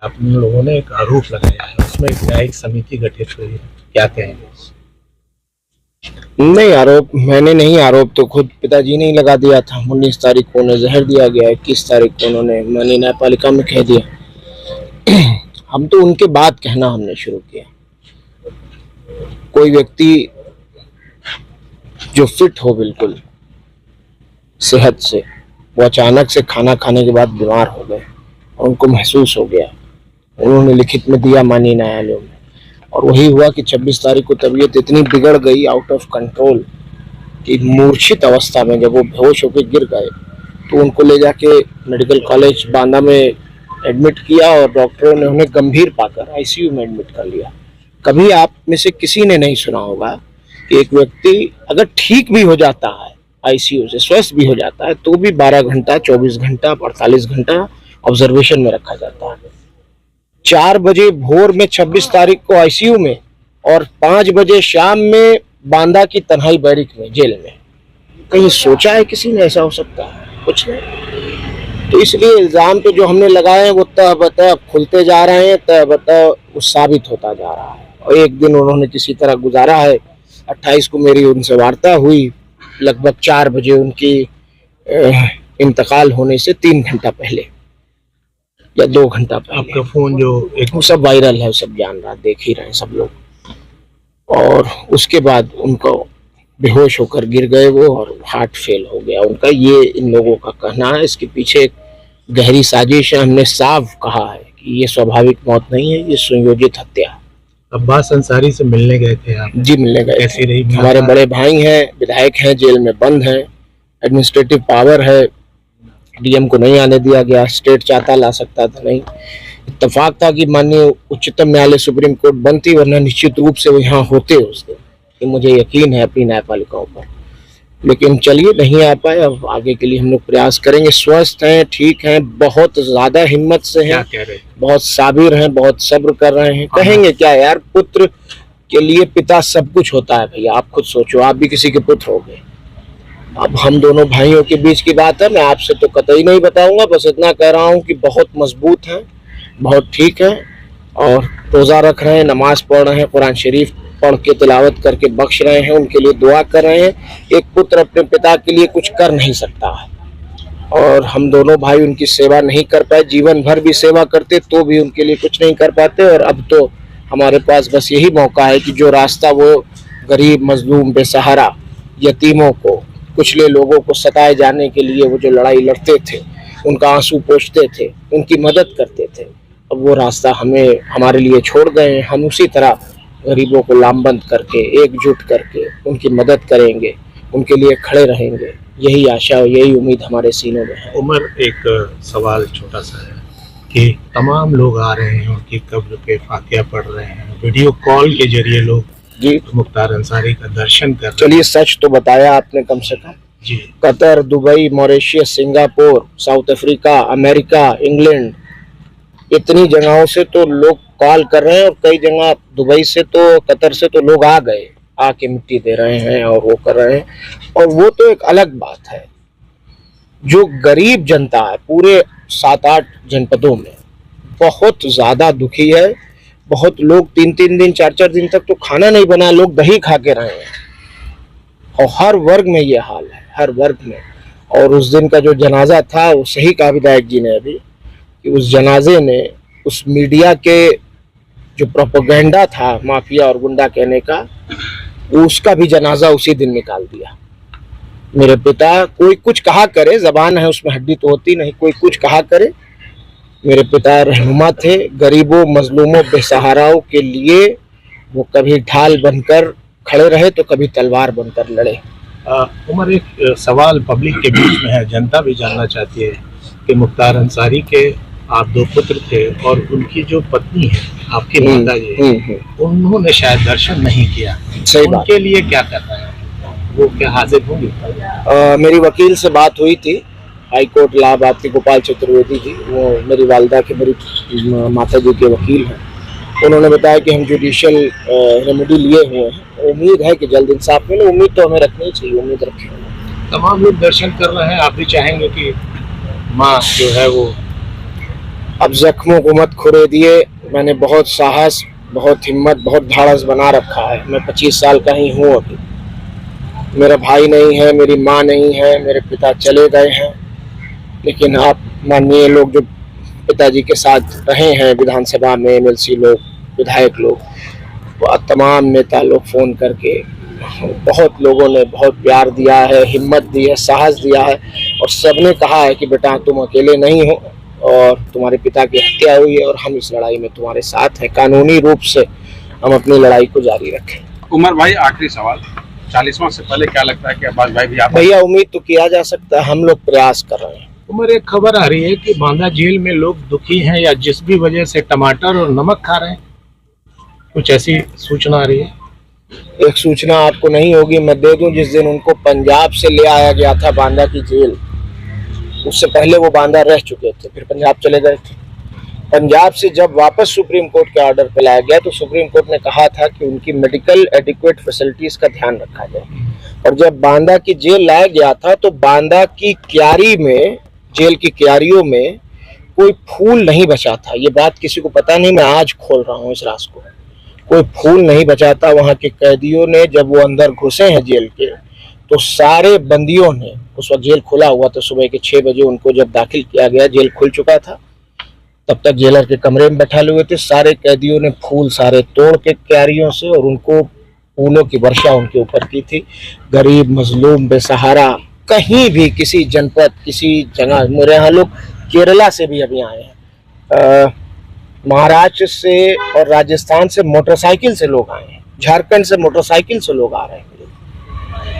आप लोगों ने एक आरोप लगाया है, उसमें एक न्यायिक समिति गठित हुई है, क्या कहेंगे? नहीं, आरोप मैंने नहीं, आरोप तो खुद पिताजी ने ही लगा दिया था। 19 तारीख को उन्हें जहर दिया गया, 21 तारीख को उन्होंने माननीय न्यायपालिका में कह दिया। हम तो उनके बाद कहना हमने शुरू किया। कोई व्यक्ति जो फिट हो बिल्कुल सेहत से, वो अचानक से खाना खाने के बाद बीमार हो गए और उनको महसूस हो गया, उन्होंने लिखित में दिया माननीय न्यायालय में, और वही हुआ कि 26 तारीख को तबीयत इतनी बिगड़ गई, आउट ऑफ कंट्रोल, कि मूर्छित अवस्था में जब वो बेहोश होकर गिर गए तो उनको ले जाके मेडिकल कॉलेज बांदा में एडमिट किया और डॉक्टरों ने उन्हें गंभीर पाकर आईसीयू में एडमिट कर लिया। कभी आप में से किसी ने नहीं सुना होगा कि एक व्यक्ति अगर ठीक भी हो जाता है, आईसीयू से स्वस्थ भी हो जाता है, तो भी 12 घंटा, 24 घंटा, 48 घंटा ऑब्जर्वेशन में रखा जाता है। 4 बजे भोर में 26 तारीख को आईसीयू में और 5 बजे शाम में बांदा की तन्हाई बैरिक में, जेल में। कहीं सोचा है किसी ने ऐसा हो सकता है? कुछ नहीं। तो इसलिए इल्जाम तो जो हमने लगाए हैं वो तय खुलते जा रहे हैं, तय वो साबित होता जा रहा है। और एक दिन उन्होंने किसी तरह गुजारा है। 28 को मेरी उनसे वार्ता हुई, लगभग 4 बजे उनकी इंतकाल होने से 3 घंटा पहले या 2 घंटा पहले। आपका फोन जो एक वो सब वायरल है, सब जान रहा, देख ही रहे हैं सब लोग। और उसके बाद उनको बेहोश होकर गिर गए वो, और हार्ट फेल हो गया उनका, ये इन लोगों का कहना है। इसके पीछे एक गहरी साजिश है। हमने साफ कहा है कि ये स्वाभाविक मौत नहीं है, ये सुनियोजित हत्या है। अब्बास अंसारी से मिलने गए थे आप? जी, मिलने गए। कैसी रही? हमारे बड़े भाई हैं, विधायक हैं, जेल में बंद हैं, एडमिनिस्ट्रेटिव पावर है, डीएम को नहीं आने दिया गया, स्टेट चाहता ला सकता था, नहीं। इत्तेफाक था कि माननीय उच्चतम न्यायालय सुप्रीम कोर्ट बनती, वरना निश्चित रूप से वो यहाँ होते उस दिन, कि मुझे यकीन है अपनी न्यायपालिकाओं पर। लेकिन चलिए, नहीं आ पाए। अब आगे के लिए हम लोग प्रयास करेंगे। स्वस्थ हैं, ठीक हैं, बहुत ज्यादा हिम्मत से हैं, बहुत साबिर हैं, बहुत सब्र कर रहे हैं। कहेंगे क्या यार, पुत्र के लिए पिता सब कुछ होता है भैया। आप खुद सोचो, आप भी किसी के पुत्र हो गए। अब हम दोनों भाइयों के बीच की बात है, मैं आपसे तो कतई नहीं बताऊंगा, बस इतना कह रहा हूँ कि बहुत मजबूत हैं, बहुत ठीक हैं, और रोज़ा रख रहे हैं, नमाज पढ़ रहे हैं, कुरान शरीफ पढ़ के तिलावत करके बख्श रहे हैं, उनके लिए दुआ कर रहे हैं। एक पुत्र अपने पिता के लिए कुछ कर नहीं सकता है, और हम दोनों भाई उनकी सेवा नहीं कर पाए। जीवन भर भी सेवा करते तो भी उनके लिए कुछ नहीं कर पाते। और अब तो हमारे पास बस यही मौका है कि जो रास्ता वो गरीब, मजलूम, बेसहारा, यतीमों को, कुचले लोगों को सताए जाने के लिए वो जो लड़ाई लड़ते थे, उनका आंसू पोंछते थे, उनकी मदद करते थे, अब वो रास्ता हमें, हमारे लिए छोड़ गए हैं। हम उसी तरह गरीबों को लामबंद करके, एकजुट करके उनकी मदद करेंगे, उनके लिए खड़े रहेंगे। यही आशा और यही उम्मीद हमारे सीनों में है। उमर, एक सवाल छोटा सा है कि तमाम लोग आ रहे हैं, उनकी कब्र पे फातिहा पढ़ रहे हैं, वीडियो कॉल के जरिए लोग जी मुख्तार अंसारी का दर्शन कर रहे हैं। चलिए, सच तो बताया आपने कम से कम। जी, Qatar, Dubai, Mauritius, Singapore, South Africa, America, England, इतनी जगहों से तो लोग कॉल कर रहे हैं। और कई जगह दुबई से तो, कतर से तो लोग आ गए, आके मिट्टी दे रहे हैं और वो कर रहे हैं। और वो तो एक अलग बात है। जो गरीब जनता है पूरे 7-8 जनपदों में, बहुत ज्यादा दुखी है। बहुत लोग 3-3 दिन, 4-4 दिन तक तो खाना नहीं बना, लोग दही खा के रहे हैं। और हर वर्ग में ये हाल है, हर वर्ग में। और उस दिन का जो जनाजा था, वो सही कहा विधायक जी ने अभी, कि उस जनाजे ने, उस मीडिया के जो प्रोपेगेंडा था माफिया और गुंडा कहने का, उसका भी जनाजा उसी दिन निकाल दिया। मेरे पिता, कोई कुछ कहा करे, जबान है उसमें हड्डी तो होती नहीं, कोई कुछ कहा करे, मेरे पिता रहनुमा थे। गरीबों, मजलूमों, बेसहाराओं के लिए वो कभी ढाल बनकर खड़े रहे तो कभी तलवार बनकर लड़े। उमर, एक सवाल पब्लिक के बीच में है, जनता भी जानना चाहती है कि मुख्तार अंसारी के आप 2 पुत्र थे और उनकी जो पत्नी है, आपकी माता जी, उन्होंने शायद दर्शन नहीं किया। सही बात। उनके लिए क्या करना है, वो क्या हाजिर होंगे? मेरी वकील से बात हुई थी, हाई कोर्ट इलाहाबाद की गोपाल चतुर्वेदी जी, वो मेरी वालिदा के, मेरी माता जी के वकील हैं। उन्होंने बताया कि हम जुडिशियल रेमेडी लिए हुए हैं, उम्मीद है कि जल्द इंसाफ मिले। उम्मीद तो हमें रखनी चाहिए, उम्मीद रखें। तमाम लोग दर्शन कर रहे हैं, आप भी चाहेंगे कि माँ जो है वो? अब जख्मों को मत खुरेदिए। मैंने बहुत साहस, बहुत हिम्मत, बहुत धाड़स बना रखा है। मैं 25 साल का ही हूँ अभी। मेरा भाई नहीं है, मेरी माँ नहीं है, मेरे पिता चले गए हैं। लेकिन आप माननीय लोग जो पिताजी के साथ रहे हैं विधानसभा में, एमएलसी लोग, विधायक लोग, वो तमाम नेता लोग फ़ोन करके बहुत लोगों ने बहुत प्यार दिया है, हिम्मत दी है, साहस दिया है, और सबने कहा है कि बेटा तुम अकेले नहीं हो और तुम्हारे पिता की हत्या हुई है और हम इस लड़ाई में तुम्हारे साथ हैं। कानूनी रूप से हम अपनी लड़ाई को जारी रखें। उमर भाई, आखिरी सवाल, 40वां से पहले क्या लगता है कि अब्बास भाई भी आप? भैया उम्मीद तो किया जा सकता है, हम लोग प्रयास कर रहे हैं। उमर, एक खबर आ रही है कि बांदा जेल में लोग दुखी हैं या जिस भी वजह से टमाटर और नमक खा रहे हैं, कुछ ऐसी सूचना आ रही है? एक सूचना आपको नहीं होगी, मैं दे दूं। जिस दिन उनको पंजाब से ले आया गया था बांदा की जेल, उससे पहले वो बांदा रह चुके थे, फिर पंजाब चले गए थे। पंजाब से जब वापस सुप्रीम कोर्ट के ऑर्डर पे लाया गया तो सुप्रीम कोर्ट ने कहा था कि उनकी मेडिकल एडिक्वेट फैसिलिटीज का ध्यान रखा जाए। और जब बांदा की जेल लाया गया था तो बांदा की क्यारी में, जेल की क्यारियों में कोई फूल नहीं बचा था। ये बात किसी को पता नहीं, मैं आज खोल रहा हूँ इस राज को। कोई फूल नहीं बचा था। वहाँ के कैदियों ने, जब वो अंदर घुसे हैं जेल के, तो सारे बंदियों ने, उस वक्त जेल खुला हुआ था, सुबह के 6 बजे उनको जब दाखिल किया गया, जेल खुल चुका था, तब तक जेलर के कमरे में बैठा हुए थे। सारे कैदियों ने फूल सारे तोड़ के क्यारियों से, और उनको फूलों की वर्षा उनके ऊपर की थी। गरीब, मजलूम, बेसहारा, कहीं भी किसी जनपद, किसी जगह, मेरे यहाँ लोग केरला से भी अभी आए हैं, महाराष्ट्र से और राजस्थान से मोटरसाइकिल से लोग आए हैं, झारखंड से मोटरसाइकिल से लोग आ रहे हैं।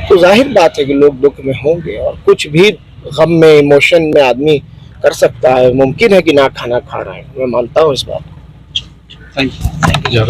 तो जाहिर बात है कि लोग दुख में होंगे, और कुछ भी गम में, इमोशन में आदमी कर सकता है। मुमकिन है कि ना खाना खा रहा है, मैं मानता हूँ इस बात को। Thank you.